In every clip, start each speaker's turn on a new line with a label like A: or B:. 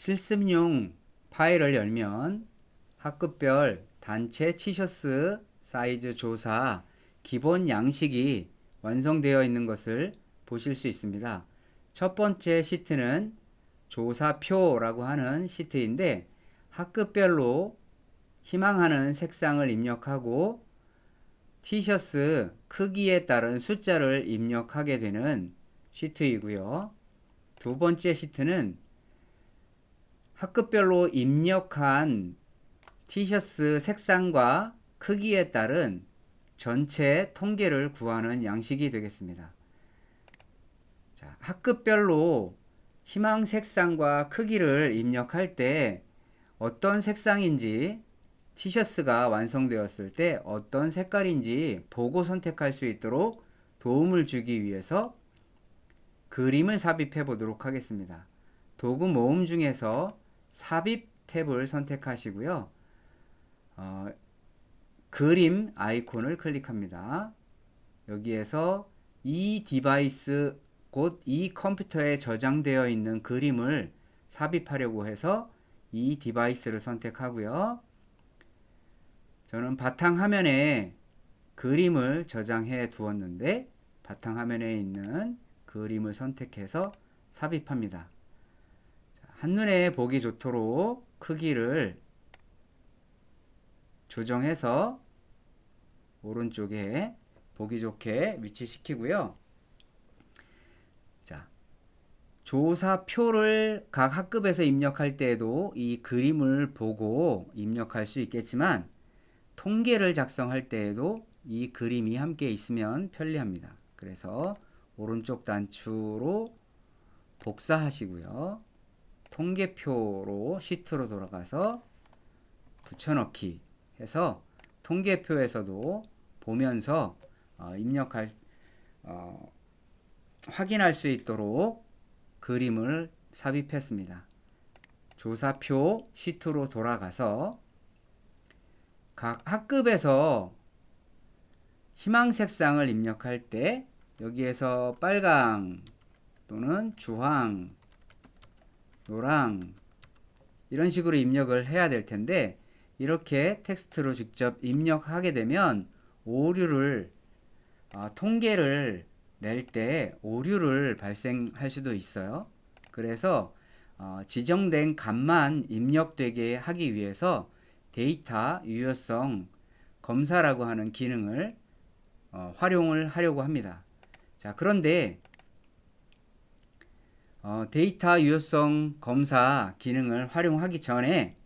A: 실습용 파일을 열면 학급별 단체 티셔츠 사이즈 조사 기본 양식이 완성되어 있는 것을 보실 수 있습니다. 첫 번째 시트는 조사표라고 하는 시트인데 학급별로 희망하는 색상을 입력하고 티셔츠 크기에 따른 숫자를 입력하게 되는 시트이고요. 두 번째 시트는 학급별로 입력한 티셔츠 색상과 크기에 따른 전체 통계를 구하는 양식이 되겠습니다. 자, 학급별로 희망 색상과 크기를 입력할 때 어떤 색상인지 티셔츠가 완성되었을 때 어떤 색깔인지 보고 선택할 수 있도록 도움을 주기 위해서 그림을 삽입해 보도록 하겠습니다. 도구 모음 중에서 삽입 탭을 선택하시고요. 그림 아이콘을 클릭합니다. 여기에서 이 디바이스 곧 이 컴퓨터에 저장되어 있는 그림을 삽입하려고 해서 이 디바이스를 선택하고요. 저는 바탕화면에 그림을 저장해 두었는데 바탕화면에 있는 그림을 선택해서 삽입합니다. 한눈에 보기 좋도록 크기를 조정해서 오른쪽에 보기 좋게 위치시키고요. 자, 조사표를 각 학급에서 입력할 때에도 이 그림을 보고 입력할 수 있겠지만 통계를 작성할 때에도 이 그림이 함께 있으면 편리합니다. 그래서 오른쪽 단추로 복사하시고요. 통계표로 시트로 돌아가서 붙여넣기 해서 통계표에서도 보면서 확인할 수 있도록 그림을 삽입했습니다. 조사표 시트로 돌아가서 각 학급에서 희망 색상을 입력할 때 여기에서 빨강 또는 주황, 노랑 이런 식으로 입력을 해야 될 텐데 이렇게 텍스트로 직접 입력하게 되면 통계를 낼 때 오류를 발생할 수도 있어요. 그래서 지정된 값만 입력되게 하기 위해서 데이터 유효성 검사라고 하는 기능을 활용을 하려고 합니다. 자, 그런데 데이터 유효성 검사 기능을 활용하기 전에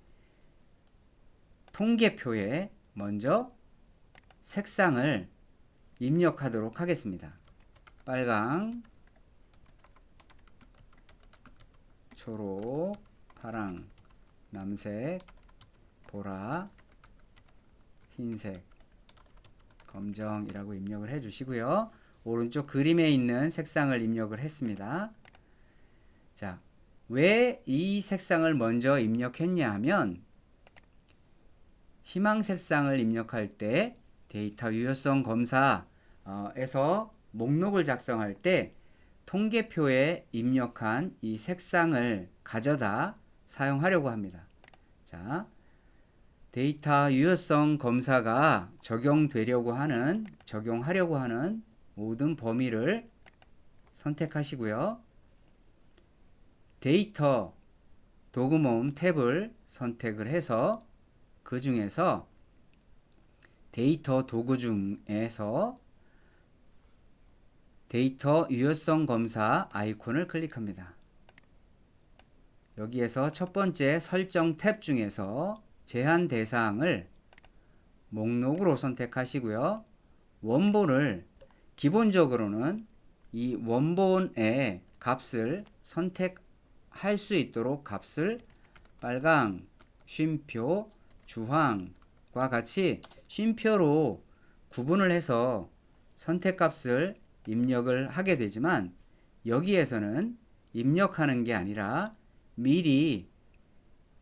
A: 통계표에 먼저 색상을 입력하도록 하겠습니다. 빨강, 초록, 파랑, 남색, 보라, 흰색, 검정이라고 입력을 해 주시고요. 오른쪽 그림에 있는 색상을 입력을 했습니다. 자, 왜 이 색상을 먼저 입력했냐 하면 희망 색상을 입력할 때 데이터 유효성 검사에서 목록을 작성할 때 통계표에 입력한 이 색상을 가져다 사용하려고 합니다. 자, 데이터 유효성 검사가 적용하려고 하는 모든 범위를 선택하시고요. 데이터 도구 모음 탭을 선택을 해서 그 중에서 데이터 도구 중에서 데이터 유효성 검사 아이콘을 클릭합니다. 여기에서 첫 번째 설정 탭 중에서 제한 대상을 목록으로 선택하시고요. 원본을 기본적으로는 이 원본의 값을 선택할 수 있도록 값을 빨강, 쉼표, 주황과 같이 쉼표로 구분을 해서 선택값을 입력을 하게 되지만 여기에서는 입력하는 게 아니라 미리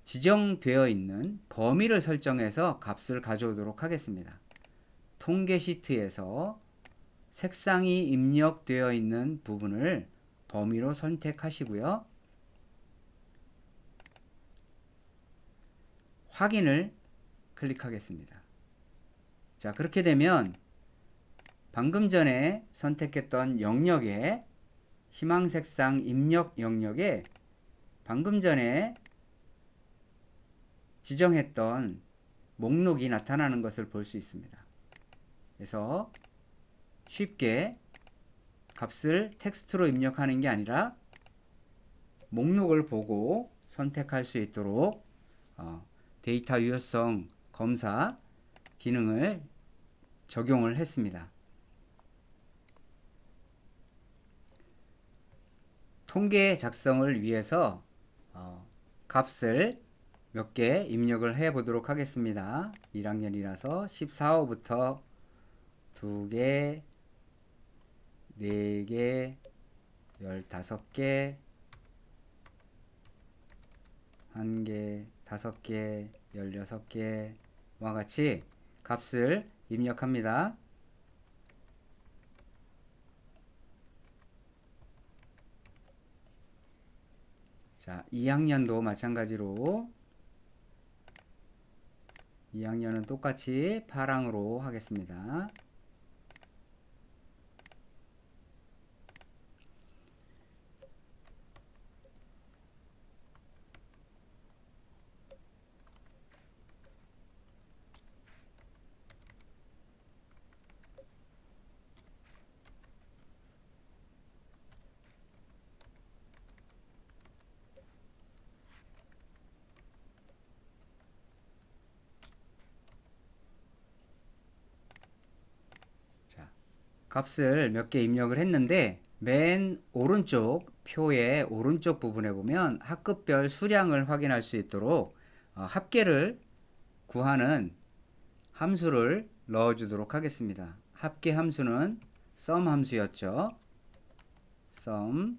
A: 지정되어 있는 범위를 설정해서 값을 가져오도록 하겠습니다. 통계 시트에서 색상이 입력되어 있는 부분을 범위로 선택하시고요. 확인을 클릭하겠습니다. 자, 그렇게 되면 방금 전에 선택했던 영역에 희망색상 입력 영역에 방금 전에 지정했던 목록이 나타나는 것을 볼 수 있습니다. 그래서 쉽게 값을 텍스트로 입력하는 게 아니라 목록을 보고 선택할 수 있도록 데이터 유효성 검사 기능을 적용을 했습니다. 통계 작성을 위해서 값을 몇 개 입력을 해 보도록 하겠습니다. 1학년이라서 14호부터 2개, 4개, 15개, 1개, 5개, 16개와 같이 값을 입력합니다. 자, 2학년도 마찬가지로 2학년은 똑같이 파랑으로 하겠습니다. 값을 몇 개 입력을 했는데 맨 오른쪽 표의 오른쪽 부분에 보면 학급별 수량을 확인할 수 있도록 합계를 구하는 함수를 넣어 주도록 하겠습니다. 합계 함수는 sum 함수였죠. sum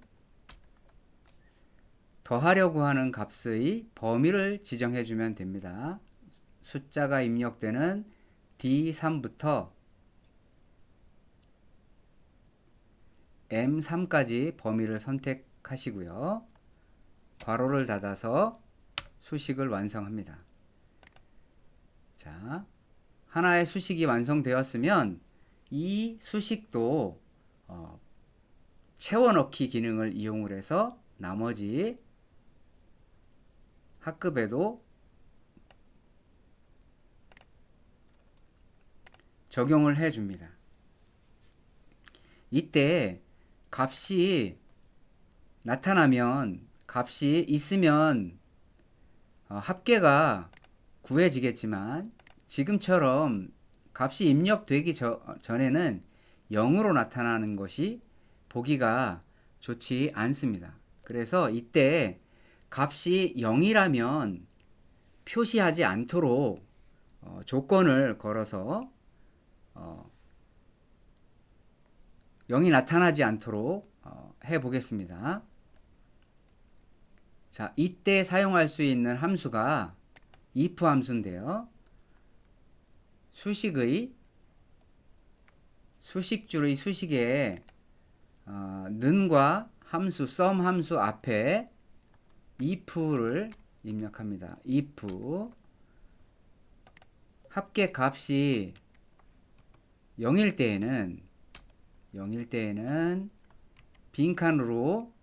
A: 더하려고 하는 값의 범위를 지정해 주면 됩니다. 숫자가 입력되는 D3부터 M3까지 범위를 선택하시고요. 괄호를 닫아서 수식을 완성합니다. 자, 하나의 수식이 완성되었으면 이 수식도 채워넣기 기능을 이용을 해서 나머지 학급에도 적용을 해 줍니다. 이때 값이 나타나면 값이 있으면 합계가 구해지겠지만 지금처럼 값이 입력되기 전에는 0으로 나타나는 것이 보기가 좋지 않습니다. 그래서 이때 값이 0이라면 표시하지 않도록 조건을 걸어서 0이 나타나지 않도록 해 보겠습니다. 자, 이때 사용할 수 있는 함수가 if 함수인데요. 수식줄의 수식에 는과 함수 sum 함수 앞에 if를 입력합니다. if 합계 값이 0일 때에는 빈칸으로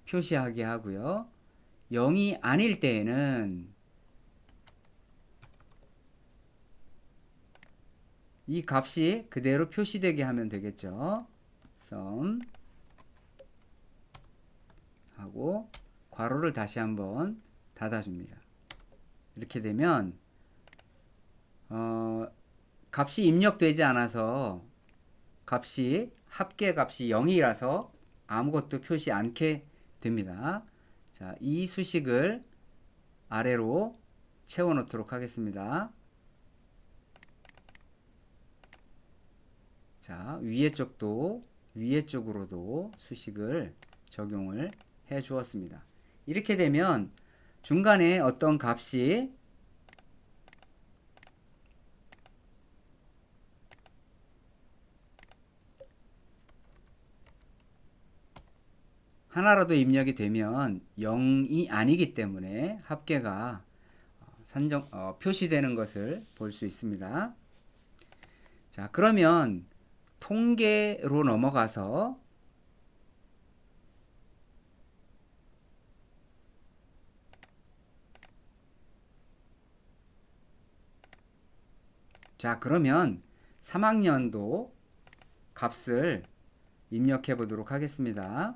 A: 표시하게 하고요. 0이 아닐 때에는 이 값이 그대로 표시되게 하면 되겠죠. sum 하고 괄호를 다시 한번 닫아줍니다. 이렇게 되면 값이 입력되지 않아서 합계 값이 0이라서 아무것도 표시 않게 됩니다. 자, 이 수식을 아래로 채워 놓도록 하겠습니다. 자, 위에 쪽으로도 수식을 적용을 해 주었습니다. 이렇게 되면 중간에 어떤 값이 하나라도 입력이 되면 0이 아니기 때문에 합계가 표시되는 것을 볼 수 있습니다. 자, 그러면 통계로 넘어가서 자, 그러면 3학년도 값을 입력해 보도록 하겠습니다.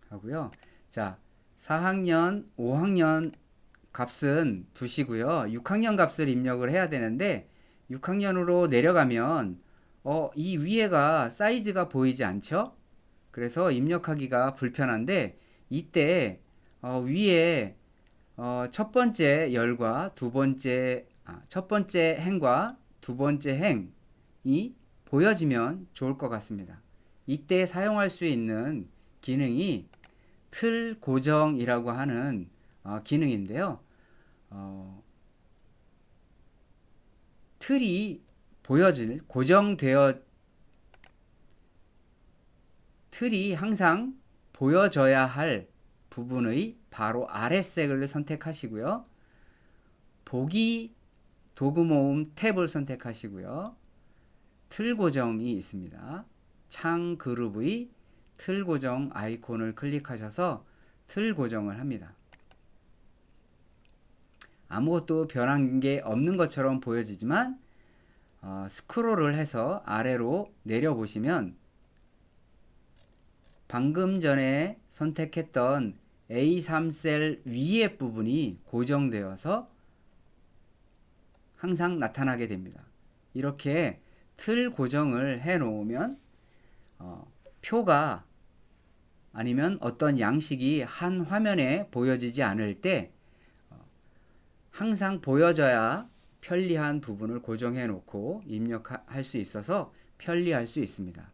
A: 하고요. 자, 4학년, 5학년 값은 두시고요. 6학년 값을 입력을 해야 되는데 6학년으로 내려가면 이 위에가 사이즈가 보이지 않죠? 그래서 입력하기가 불편한데 이때 위에 첫 번째 열과 첫 번째 행과 두 번째 행이 보여지면 좋을 것 같습니다. 이때 사용할 수 있는 기능이 틀 고정이라고 하는 기능인데요. 틀이 틀이 항상 보여져야 할 부분의 바로 아래색을 선택하시고요. 보기 도구 모음 탭을 선택하시고요. 틀 고정이 있습니다. 창 그룹의 틀 고정 아이콘을 클릭하셔서 틀 고정을 합니다. 아무것도 변한 게 없는 것처럼 보여지지만 스크롤을 해서 아래로 내려보시면 방금 전에 선택했던 A3 셀 위의 부분이 고정되어서 항상 나타나게 됩니다. 이렇게 틀 고정을 해 놓으면 표가 아니면 어떤 양식이 한 화면에 보여지지 않을 때 항상 보여져야 편리한 부분을 고정해 놓고 입력할 수 있어서 편리할 수 있습니다.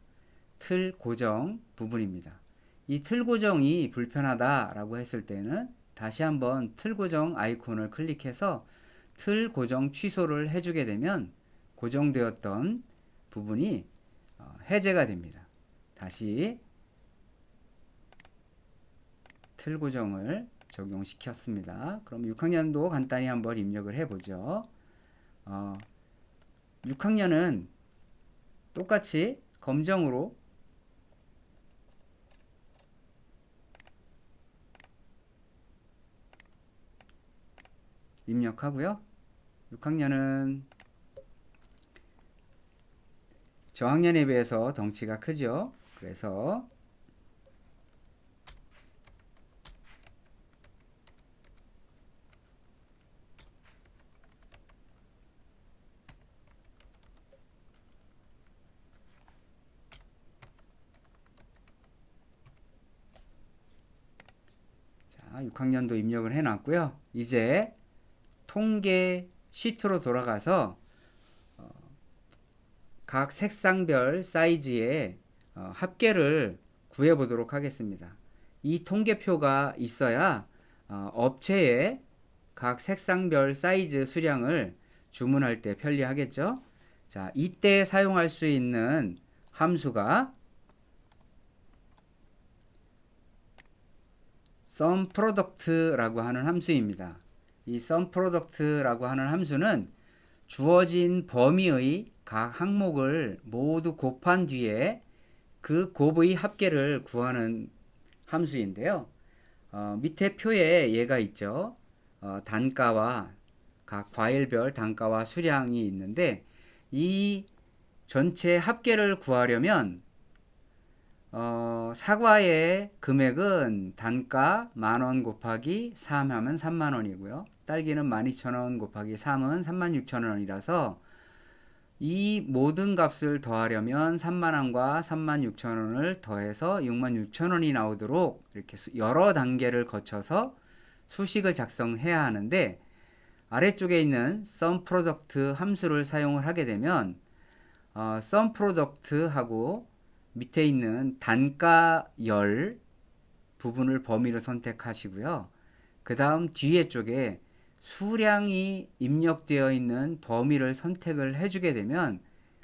A: 틀 고정 부분입니다. 이 틀 고정이 불편하다라고 했을 때는 다시 한번 틀 고정 아이콘을 클릭해서 틀 고정 취소를 해주게 되면 고정되었던 부분이 해제가 됩니다. 다시 틀 고정을 적용시켰습니다. 그럼 6학년도 간단히 한번 입력을 해보죠. 6학년은 똑같이 검정으로 입력하고요. 6학년은 저학년에 비해서 덩치가 크죠. 그래서 자, 6학년도 입력을 해놨고요. 이제 통계 시트로 돌아가서 각 색상별 사이즈의 합계를 구해 보도록 하겠습니다. 이 통계표가 있어야 업체에 각 색상별 사이즈 수량을 주문할 때 편리하겠죠. 자, 이때 사용할 수 있는 함수가 SUMPRODUCT라고 하는 함수입니다. 이 SUMPRODUCT라고 하는 함수는 주어진 범위의 각 항목을 모두 곱한 뒤에 그 곱의 합계를 구하는 함수인데요. 밑에 표에 얘가 있죠. 단가와 각 과일별 단가와 수량이 있는데 이 전체 합계를 구하려면 사과의 금액은 단가 10,000원 곱하기 3 하면 30,000원이고요. 딸기는 12,000원 곱하기 3은 36,000원이라서 이 모든 값을 더하려면 30,000원과 36,000원을 더해서 66,000원이 나오도록 이렇게 여러 단계를 거쳐서 수식을 작성해야 하는데 아래쪽에 있는 SUMPRODUCT 함수를 사용을 하게 되면 SUMPRODUCT하고 밑에 있는 단가열 부분을 범위를 선택하시고요. 그 다음 뒤에 쪽에 수량이 입력되어 있는 범위를 선택을 해주게 되면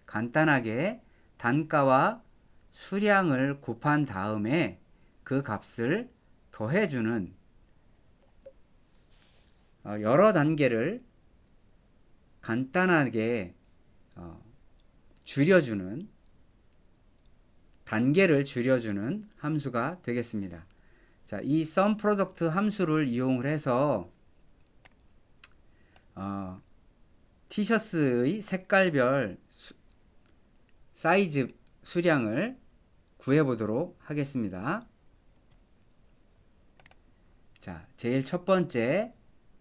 A: 간단하게 단가와 수량을 곱한 다음에 그 값을 더해주는 여러 단계를 간단하게 줄여주는 단계를 줄여주는 함수가 되겠습니다. 자, 이 SUMPRODUCT 함수를 이용을 해서 티셔츠의 색깔별 사이즈 수량을 구해보도록 하겠습니다. 자, 제일 첫 번째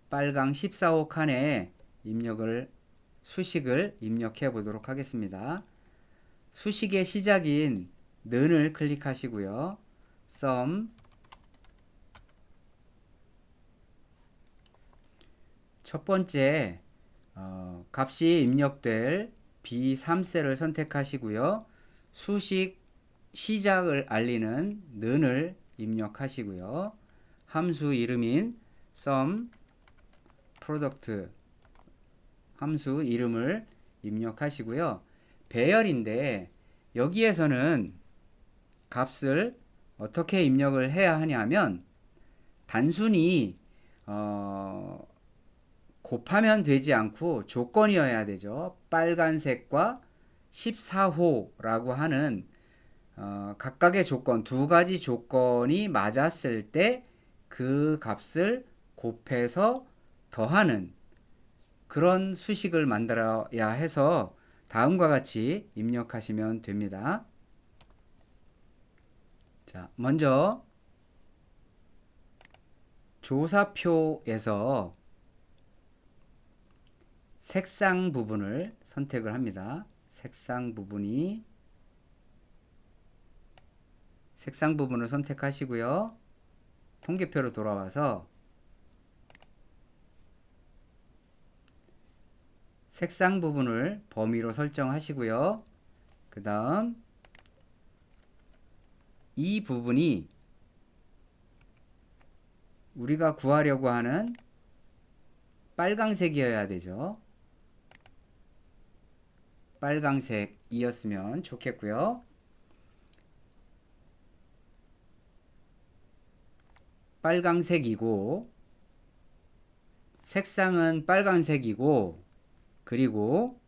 A: 빨강 14호 칸에 수식을 입력해 보도록 하겠습니다. 수식의 시작인 는을 클릭하시고요. sum 첫 번째 값이 입력될 B3셀을 선택하시고요. 수식 시작을 알리는 는을 입력하시고요. 함수 이름인 sum product 함수 이름을 입력하시고요. 배열인데 여기에서는 값을 어떻게 입력을 해야 하냐면 단순히 곱하면 되지 않고 조건이어야 되죠. 빨간색과 14호라고 하는 각각의 조건, 두 가지 조건이 맞았을 때 그 값을 곱해서 더하는 그런 수식을 만들어야 해서 다음과 같이 입력하시면 됩니다. 자, 먼저 조사표에서 색상 부분을 선택을 합니다. 색상 부분을 선택하시고요. 통계표로 돌아와서 색상 부분을 범위로 설정하시고요. 그 다음 이 부분이 우리가 구하려고 하는 빨강색이어야 되죠. 빨강색이었으면 좋겠고요. 빨강색이고 색상은 빨강색이고 그리고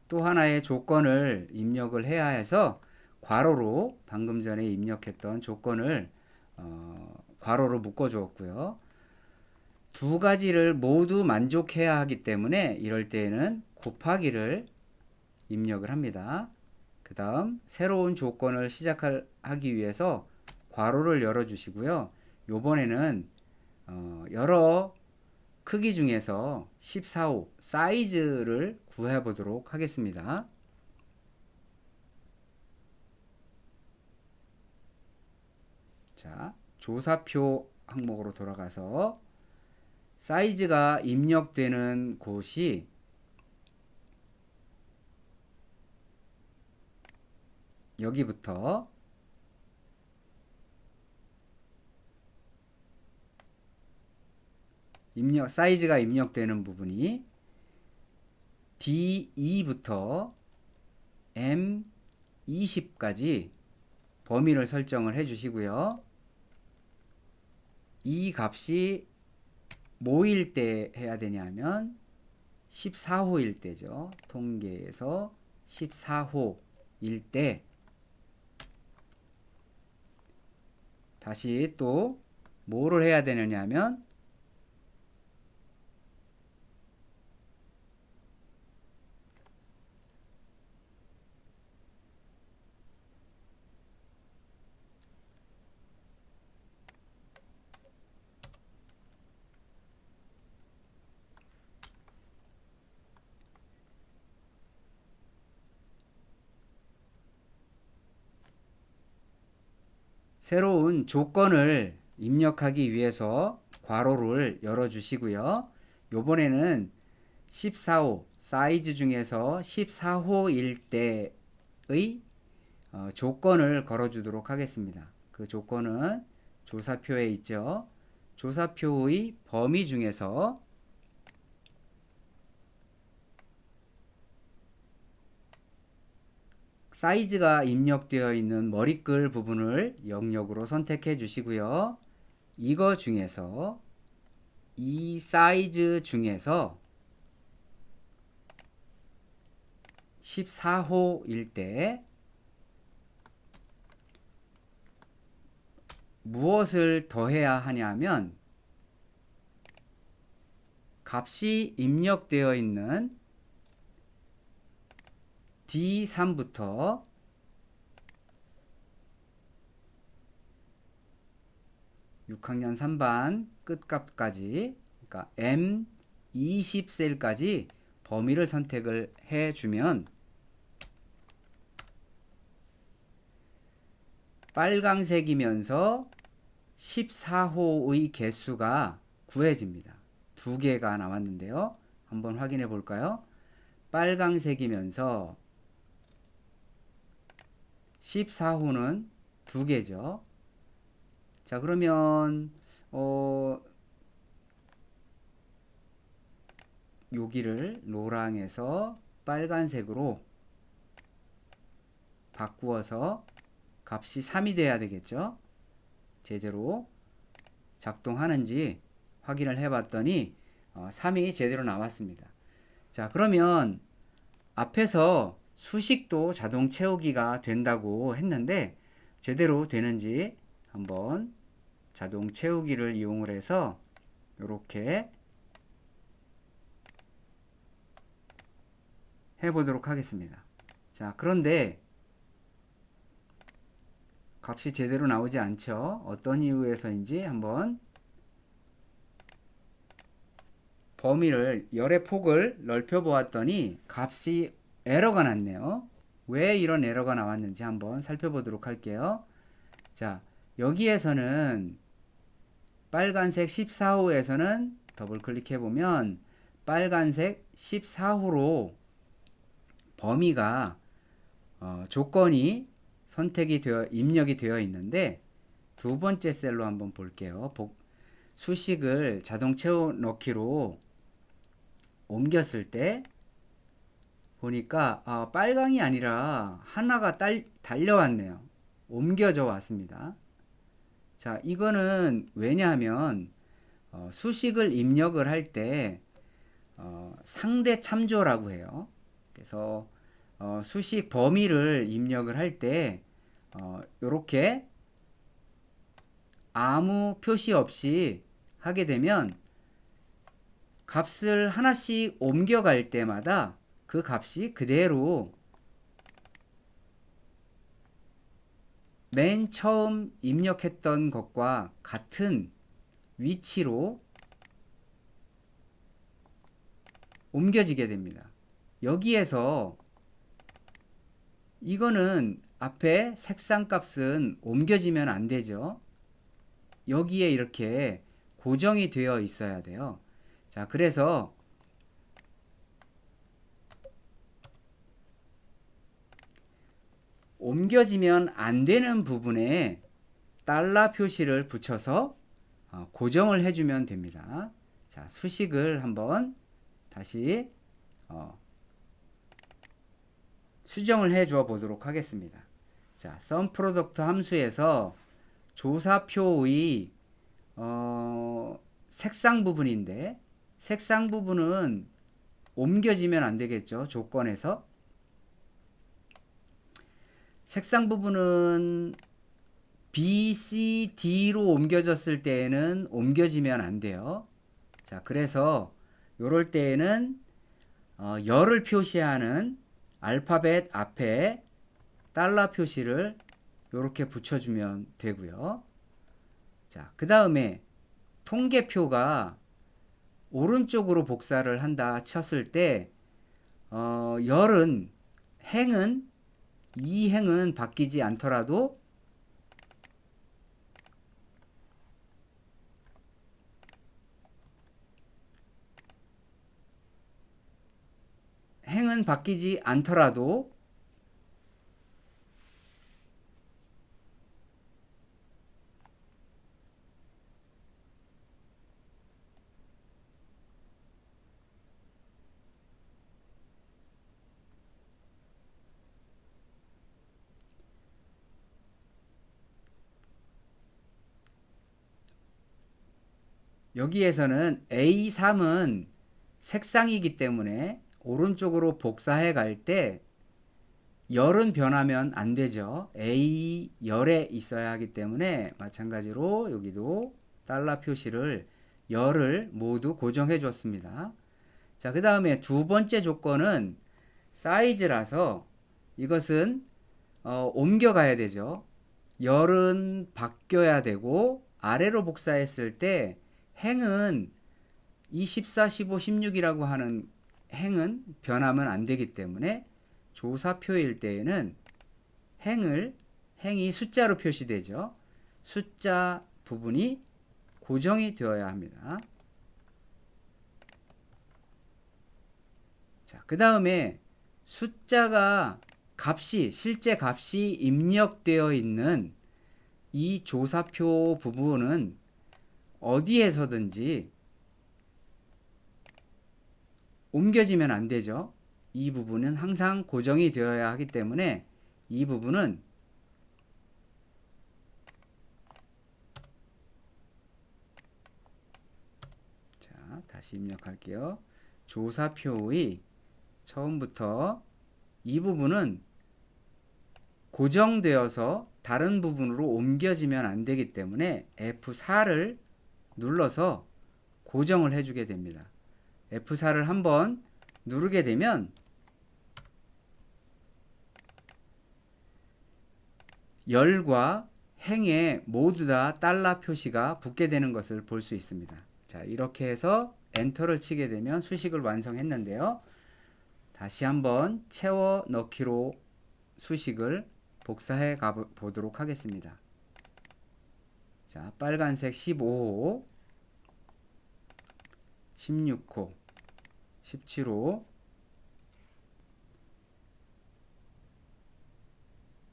A: 또 하나의 조건을 입력을 해야 해서 괄호로 방금 전에 입력했던 조건을 괄호로 묶어 주었고요. 두 가지를 모두 만족해야 하기 때문에 이럴 때에는 곱하기를 입력을 합니다. 그 다음 새로운 조건을 시작하기 위해서 괄호를 열어 주시고요. 요번에는 여러 크기 중에서 14호 사이즈를 구해 보도록 하겠습니다. 자, 조사표 항목으로 돌아가서 사이즈가 입력되는 곳이 여기부터 사이즈가 입력되는 부분이 D2부터 M20까지 범위를 설정을 해 주시고요. 이 값이 뭐일 때 해야 되냐면 14호일 때죠. 통계에서 14호일 때 다시 또 뭐를 해야 되느냐면 새로운 조건을 입력하기 위해서 괄호를 열어 주시고요. 요번에는 14호 사이즈 중에서 14호일 때의 조건을 걸어 주도록 하겠습니다. 그 조건은 조사표에 있죠. 조사표의 범위 중에서 사이즈가 입력되어 있는 머리글 부분을 영역으로 선택해 주시고요. 이거 중에서 이 사이즈 중에서 14호일 때 무엇을 더해야 하냐면 값이 입력되어 있는 D3부터 (6학년 3반) 끝값까지, 그러니까 M20셀까지 범위를 선택을 해주면 빨강색이면서 14호의 개수가 구해집니다. 두 개가 나왔는데요. 한번 확인해 볼까요? 빨강색이면서 14호는 두 개죠. 자, 그러면 여기를 노랑에서 빨간색으로 바꾸어서 값이 3이 돼야 되겠죠. 제대로 작동하는지 확인을 해봤더니 3이 제대로 나왔습니다. 자, 그러면 앞에서 수식도 자동 채우기가 된다고 했는데 제대로 되는지 한번 자동 채우기를 이용을 해서 이렇게 해보도록 하겠습니다. 자, 그런데 값이 제대로 나오지 않죠. 어떤 이유에서인지 한번 범위를 열의 폭을 넓혀 보았더니 값이 에러가 났네요. 왜 이런 에러가 나왔는지 한번 살펴보도록 할게요. 자, 여기에서는 빨간색 14호에서는 더블 클릭해 보면 빨간색 14호로 범위가 조건이 선택이 되어 입력이 되어 있는데 두 번째 셀로 한번 볼게요. 수식을 자동 채워 넣기로 옮겼을 때 보니까 빨강이 아니라 하나가 달려왔네요. 옮겨져 왔습니다. 자, 이거는 왜냐하면 수식을 입력을 할 때 상대 참조라고 해요. 그래서 수식 범위를 입력을 할 때 이렇게 아무 표시 없이 하게 되면 값을 하나씩 옮겨갈 때마다 그 값이 그대로 맨 처음 입력했던 것과 같은 위치로 옮겨지게 됩니다. 여기에서 이거는 앞에 색상 값은 옮겨지면 안 되죠. 여기에 이렇게 고정이 되어 있어야 돼요. 자, 그래서 옮겨지면 안 되는 부분에 달러 표시를 붙여서 고정을 해주면 됩니다. 자, 수식을 한번 다시 수정을 해 주어 보도록 하겠습니다. 자, SUMPRODUCT 함수에서 조사표의 색상 부분인데 색상 부분은 옮겨지면 안 되겠죠. 조건에서 색상 부분은 B, C, D로 옮겨졌을 때에는 옮겨지면 안 돼요. 자, 그래서 요럴 때에는 열을 표시하는 알파벳 앞에 달러 표시를 이렇게 붙여주면 되고요. 자, 그 다음에 통계표가 오른쪽으로 복사를 한다 쳤을 때 열은 이 행은 바뀌지 않더라도 행은 바뀌지 않더라도 여기에서는 A3은 색상이기 때문에 오른쪽으로 복사해 갈 때 열은 변하면 안 되죠. A 열에 있어야 하기 때문에 마찬가지로 여기도 달러 표시를 열을 모두 고정해 줬습니다. 자, 그 다음에 두 번째 조건은 사이즈라서 이것은 옮겨 가야 되죠. 열은 바뀌어야 되고 아래로 복사했을 때 행은 이 14, 15, 16이라고 하는 행은 변하면 안 되기 때문에 조사표일 때에는 행이 숫자로 표시되죠. 숫자 부분이 고정이 되어야 합니다. 자, 그 다음에 숫자가 실제 값이 입력되어 있는 이 조사표 부분은 어디에서든지 옮겨지면 안 되죠. 이 부분은 항상 고정이 되어야 하기 때문에 이 부분은 자, 다시 입력할게요. 조사표의 처음부터 이 부분은 고정되어서 다른 부분으로 옮겨지면 안 되기 때문에 F4를 눌러서 고정을 해주게 됩니다. F4를 한번 누르게 되면 열과 행에 모두 다 달러 표시가 붙게 되는 것을 볼 수 있습니다. 자, 이렇게 해서 엔터를 치게 되면 수식을 완성했는데요. 다시 한번 채워 넣기로 수식을 복사해 가 보도록 하겠습니다. 자, 빨간색 15호, 16호, 17호.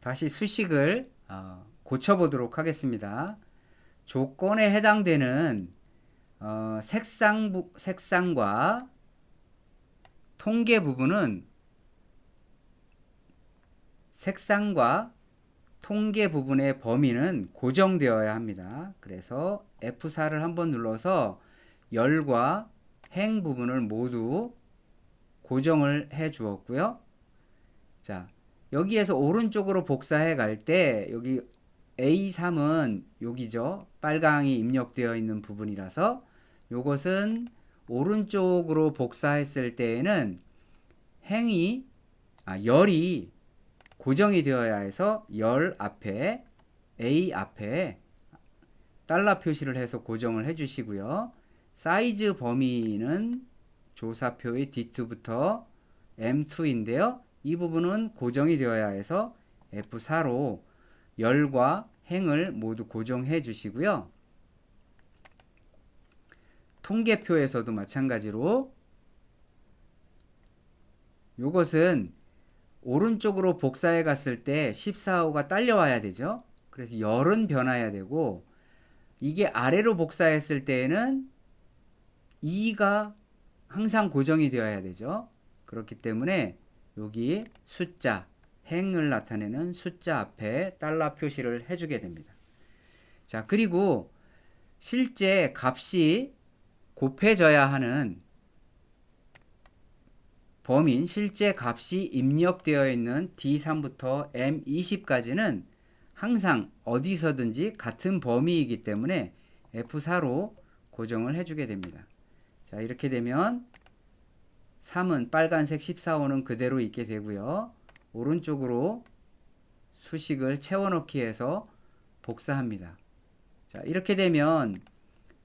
A: 다시 수식을 고쳐보도록 하겠습니다. 조건에 해당되는 색상과 통계 부분은 색상과 통계 부분의 범위는 고정되어야 합니다. 그래서 F4를 한번 눌러서 열과 행 부분을 모두 고정을 해 주었고요. 자, 여기에서 오른쪽으로 복사해 갈 때 여기 A3은 여기죠. 빨강이 입력되어 있는 부분이라서 이것은 오른쪽으로 복사했을 때에는 열이 고정이 되어야 해서 열 앞에 A 앞에 달러 표시를 해서 고정을 해 주시고요. 사이즈 범위는 조사표의 D2부터 M2인데요. 이 부분은 고정이 되어야 해서 F4로 열과 행을 모두 고정해 주시고요. 통계표에서도 마찬가지로 이것은 오른쪽으로 복사해 갔을 때 14호가 딸려와야 되죠. 그래서 열은 변화해야 되고 이게 아래로 복사했을 때에는 2가 항상 고정이 되어야 되죠. 그렇기 때문에 여기 숫자, 행을 나타내는 숫자 앞에 달러 표시를 해주게 됩니다. 자, 그리고 실제 값이 곱해져야 하는 범인, 실제 값이 입력되어 있는 D3부터 M20까지는 항상 어디서든지 같은 범위이기 때문에 F4로 고정을 해주게 됩니다. 자, 이렇게 되면 3은 빨간색 14호는 그대로 있게 되고요. 오른쪽으로 수식을 채워넣기 해서 복사합니다. 자, 이렇게 되면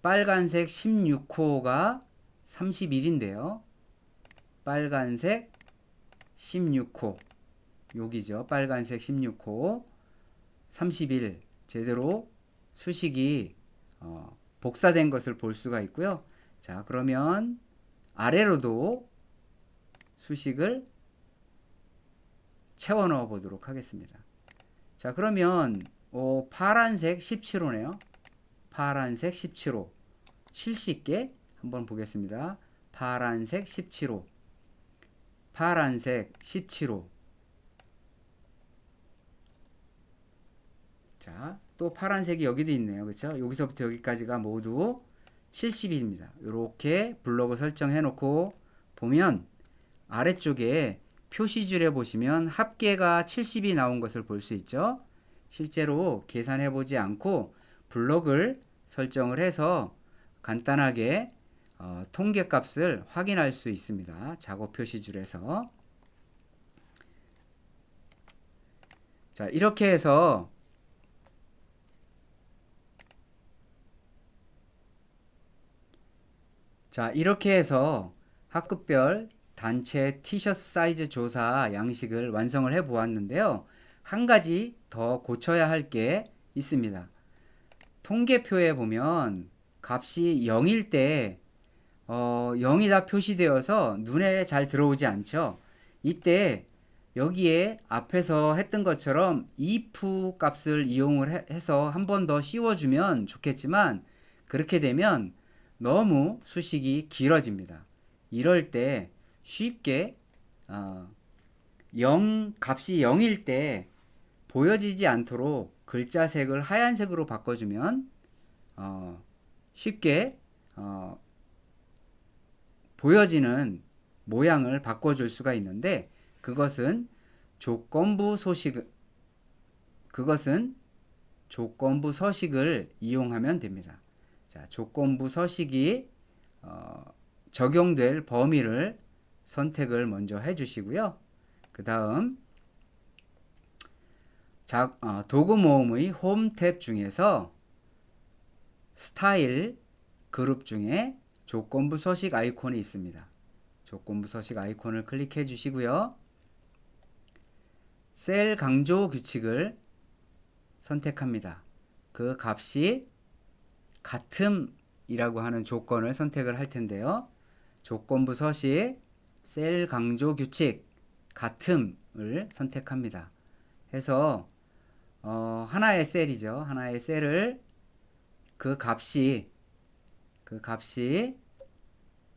A: 빨간색 16호가 31인데요. 빨간색 16호 여기죠. 빨간색 16호 31 제대로 수식이 복사된 것을 볼 수가 있고요. 자, 그러면 아래로도 수식을 채워 넣어 보도록 하겠습니다. 자, 그러면 파란색 17호네요. 파란색 17호 70개 한번 보겠습니다. 파란색 17호 파란색 17호. 자, 또 파란색이 여기도 있네요. 그렇죠? 여기서부터 여기까지가 모두 70입니다. 이렇게 블로그 설정해 놓고 보면 아래쪽에 표시줄에 보시면 합계가 70이 나온 것을 볼 수 있죠. 실제로 계산해 보지 않고 블록을 설정을 해서 간단하게 통계 값을 확인할 수 있습니다. 작업 표시줄에서. 자, 이렇게 해서 학급별 단체 티셔츠 사이즈 조사 양식을 완성을 해 보았는데요. 한 가지 더 고쳐야 할 게 있습니다. 통계표에 보면 값이 0일 때 0이 다 표시되어서 눈에 잘 들어오지 않죠. 이때 여기에 앞에서 했던 것처럼 if 값을 이용을 해서 한 번 더 씌워주면 좋겠지만 그렇게 되면 너무 수식이 길어집니다. 이럴 때 쉽게 0 값이 0일 때 보여지지 않도록 글자 색을 하얀색으로 바꿔주면 쉽게 보여지는 모양을 바꿔줄 수가 있는데 그것은 조건부 서식을 이용하면 됩니다. 자, 조건부 서식이 적용될 범위를 선택을 먼저 해주시고요. 그 다음 도구 모음의 홈 탭 중에서 스타일 그룹 중에 조건부 서식 아이콘이 있습니다. 조건부 서식 아이콘을 클릭해 주시고요. 셀 강조 규칙을 선택합니다. 그 값이 같음이라고 하는 조건을 선택을 할 텐데요. 조건부 서식 셀 강조 규칙 같음을 선택합니다. 해서 하나의 셀이죠. 하나의 셀을 그 값이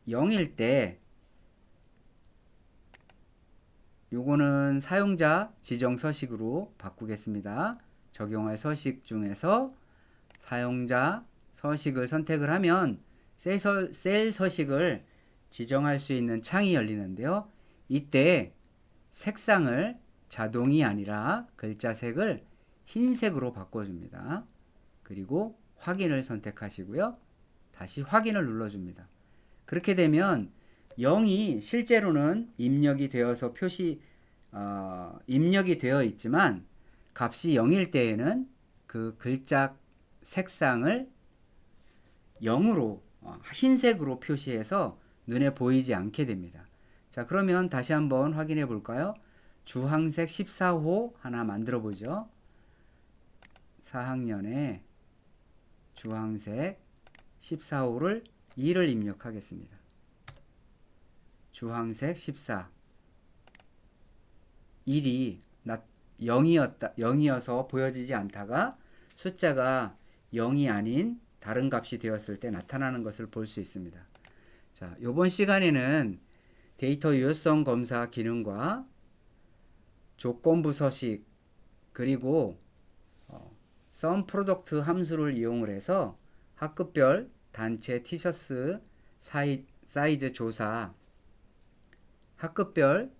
A: 0일 때 요거는 사용자 지정 서식으로 바꾸겠습니다. 적용할 서식 중에서 사용자 서식을 선택을 하면 셀 서식을 지정할 수 있는 창이 열리는데요. 이때 색상을 자동이 아니라 글자색을 흰색으로 바꿔줍니다. 그리고 확인을 선택하시고요. 다시 확인을 눌러줍니다. 그렇게 되면 0이 실제로는 입력이 되어서 입력이 되어 있지만 값이 0일 때에는 그 글자 색상을 0으로 흰색으로 표시해서 눈에 보이지 않게 됩니다. 자, 그러면 다시 한번 확인해 볼까요? 주황색 14호 하나 만들어 보죠. 4학년에 주황색 14호를 2를 입력하겠습니다. 주황색 14 1이 0이어서 보여지지 않다가 숫자가 0이 아닌 다른 값이 되었을 때 나타나는 것을 볼 수 있습니다. 자, 이번 시간에는 데이터 유효성 검사 기능과 조건부 서식 그리고 sum product 함수를 이용을 해서 학급별 단체 티셔츠 사이즈 조사 학급별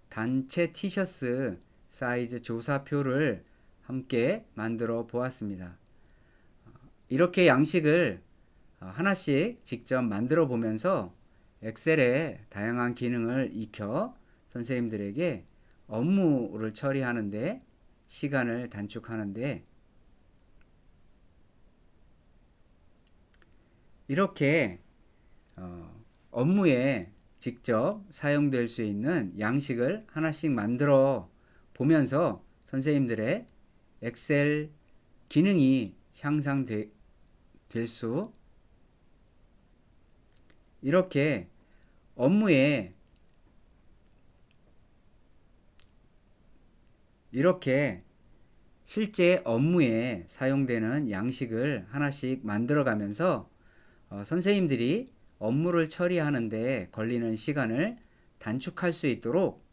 A: 단체 티셔츠 사이즈 조사표를 함께 만들어 보았습니다. 이렇게 양식을 하나씩 직접 만들어 보면서 엑셀의 다양한 기능을 익혀 선생님들에게 업무를 처리하는데 시간을 단축하는데 이렇게 업무에 직접 사용될 수 있는 양식을 하나씩 만들어 보면서 선생님들의 엑셀 기능이 향상될 수 이렇게 업무에 실제 업무에 사용되는 양식을 하나씩 만들어 가면서 선생님들이 업무를 처리하는데 걸리는 시간을 단축할 수 있도록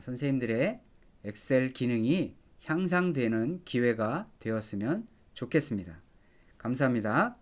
A: 선생님들의 엑셀 기능이 향상되는 기회가 되었으면 좋겠습니다. 감사합니다.